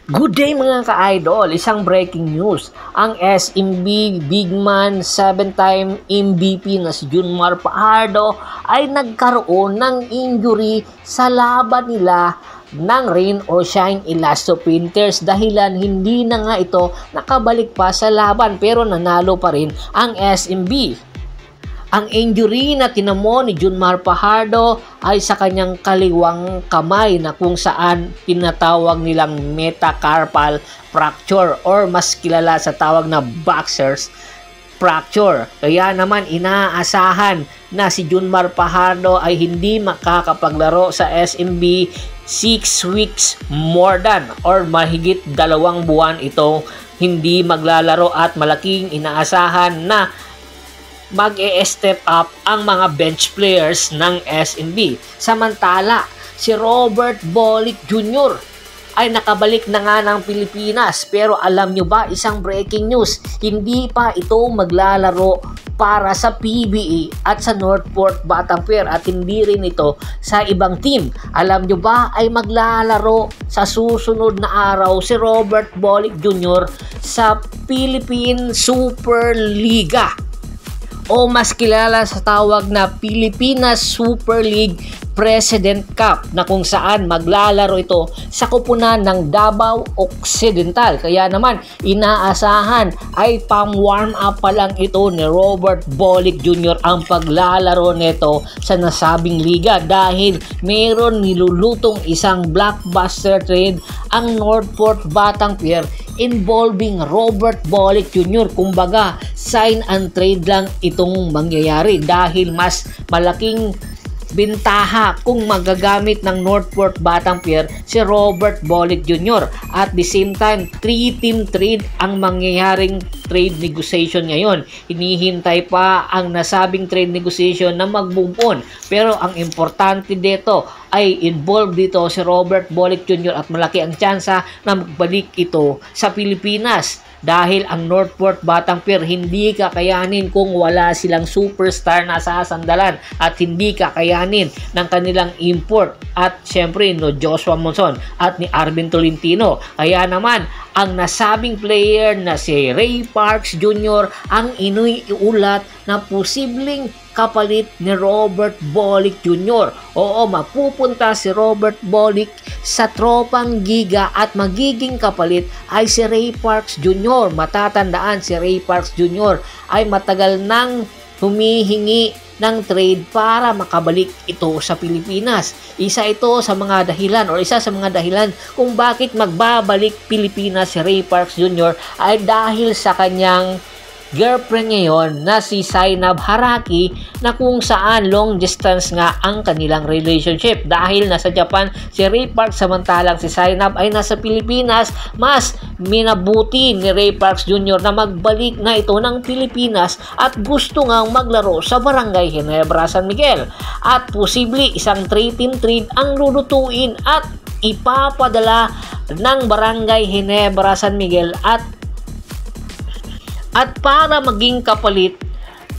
Good day mga ka-idol! Isang breaking news. Ang SMB big man 7-time MVP na si Junmar Fajardo ay nagkaroon ng injury sa laban nila ng Rain or Shine Elasto Painters, dahilan hindi na nga ito nakabalik pa sa laban pero nanalo pa rin ang SMB. Ang injury na tinamo ni Junmar Fajardo ay sa kanyang kaliwang kamay na kung saan tinatawag nilang metacarpal fracture or mas kilala sa tawag na boxer's fracture. Kaya naman inaasahan na si Junmar Fajardo ay hindi makakapaglaro sa SMB 6 weeks more than or mahigit 2 buwan ito hindi maglalaro at malaking inaasahan na mag-e-step up ang mga bench players ng SMB. Samantala, si Robert Bolick Jr. ay nakabalik na nga ng Pilipinas, pero alam nyo ba, isang breaking news, hindi pa ito maglalaro para sa PBA at sa Northport Batanguer at hindi rin ito sa ibang team. Alam nyo ba, ay maglalaro sa susunod na araw si Robert Bolick Jr. sa Philippine Superliga o mas kilala sa tawag na Pilipinas Super League President Cup, na kung saan maglalaro ito sa koponan ng Davao Occidental. Kaya naman inaasahan ay pang-warm up pa lang ito ni Robert Bolick Jr. ang paglalaro nito sa nasabing liga, dahil mayroon nilulutong isang blockbuster trade ang Northport Batanguer involving Robert Bolick Jr. Kumbaga, sign and trade lang itong mangyayari, dahil mas malaking bintaha kung magagamit ng Northport Batanguer si Robert Bolick Jr. At the same time, 3-team trade ang mangyayaring trade negotiation ngayon. Hinihintay pa ang nasabing trade negotiation na mag-move on. Pero ang importante dito ay involved dito si Robert Bolick Jr. at malaki ang tsansa na magbalik ito sa Pilipinas, dahil ang Northport Batanguer hindi kakayanin kung wala silang superstar na sasandalan at hindi kakayanin ng kanilang import at syempre no Joshua Monson at ni Arvin Tolentino. Kaya naman ang nasabing player na si Ray Parks Jr. ang iniulat na posibleng kapalit ni Robert Bolick Jr. Oo, mapupunta si Robert Bolick sa tropang Giga at magiging kapalit ay si Ray Parks Jr. Matatandaan, si Ray Parks Jr. ay matagal nang humihingi ng trade para makabalik ito sa Pilipinas. Isa sa mga dahilan kung bakit magbabalik Pilipinas si Ray Parks Jr. ay dahil sa kanyang girlfriend ngayon na si Zainab Haraki, na kung saan long distance nga ang kanilang relationship, dahil nasa Japan si Ray Parks samantalang si Zainab ay nasa Pilipinas. Mas minabuti ni Ray Parks Jr. na magbalik na ito ng Pilipinas at gusto ngang maglaro sa Barangay Ginebra San Miguel, at posible isang 3-team trade ang lulutuin at ipapadala ng Barangay Ginebra San Miguel at para maging kapalit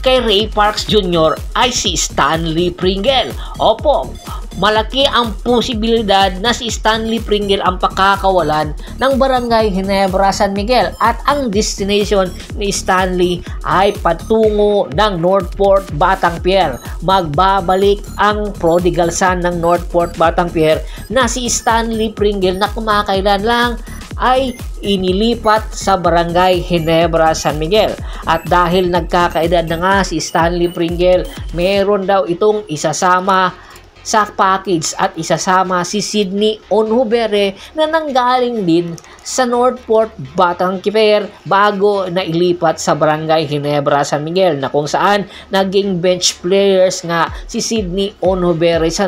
kay Ray Parks Jr. ay si Stanley Pringle. Opo, malaki ang posibilidad na si Stanley Pringle ang pakakawalan ng Barangay Ginebra San Miguel, at ang destination ni Stanley ay patungo ng Northport Batanguer. Magbabalik ang prodigal son ng Northport Batanguer na si Stanley Pringle, na kumakailan lang ay inilipat sa Barangay Ginebra San Miguel. At dahil nagkakaedad na nga si Stanley Pringle, meron daw itong isasama sa package at isasama si Sydney Onhubere na nanggaling din sa Northport Batanguer bago na ilipat sa Barangay Ginebra San Miguel, na kung saan naging bench players nga si Sydney Onhubere sa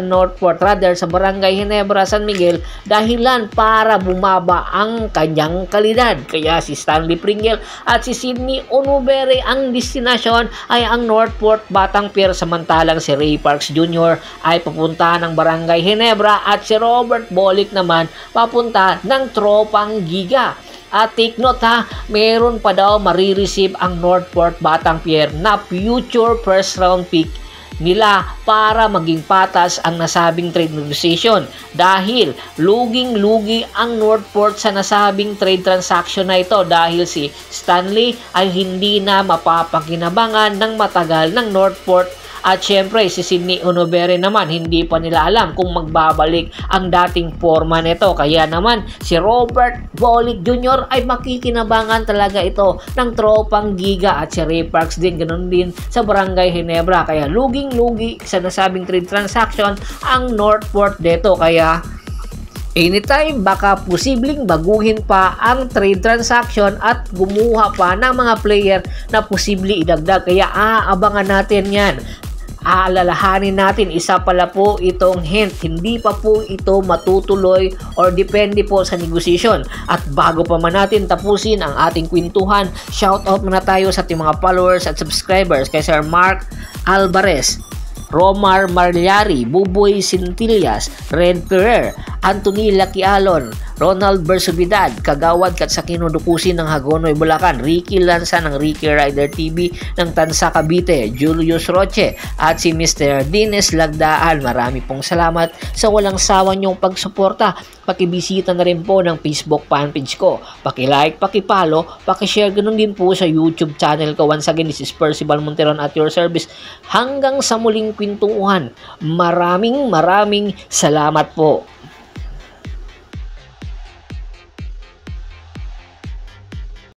sa Barangay Ginebra San Miguel, dahilan para bumaba ang kanyang kalidad. Kaya si Stanley Pringle at si Sydney Onhubere ang destinasyon ay ang Northport Batanguer, samantalang si Ray Parks Jr. ay papunta ng Barangay Ginebra at si Robert Bolick naman papunta ng tropang Giga. At take note ha, meron pa daw marireceive ang Northport Batanguer na future first round pick nila para maging patas ang nasabing trade negotiation dahil luging-lugi ang Northport sa nasabing trade transaction na ito dahil si Stanley ay hindi na mapapakinabangan ng matagal ng Northport. At syempre, si Sydney Onobere naman, hindi pa nila alam kung magbabalik ang dating forma nito. Kaya naman, si Robert Bolick Jr. ay makikinabangan talaga ito ng tropang Giga at si Ray Parks din, ganun din sa Barangay Ginebra. Kaya luging-lugi sa nasabing trade transaction ang Northport dito. Kaya anytime, baka posibleng baguhin pa ang trade transaction at gumuha pa ng mga player na posible idagdag. Kaya aabangan natin yan. Aalalahanin natin, isa pala po itong hint, hindi pa po ito matutuloy or depende po sa negosasyon. At bago pa man natin tapusin ang ating kwentuhan, shoutout muna tayo sa ating mga followers at subscribers kay Sir Mark Alvarez, Romar Marliari, Buboy Sintillas, Red Ferrer, Anthony Laquialon, Ronald Bersubidad, Kagawad Katsakino Dukusin ng Hagonoy, Bulacan, Ricky Lanza ng Ricky Rider TV ng Tansa Cavite, Julius Roche at si Mr. Dines Lagdaan. Marami pong salamat sa walang sawa niyong pagsuporta. Pakibisita na rin po ng Facebook fanpage ko. Paki-like, paki-follow, paki-share, ganun din po sa YouTube channel ko. Once again, this is Percival Monteron at your service. Hanggang sa muling kwentuhan. Maraming salamat po.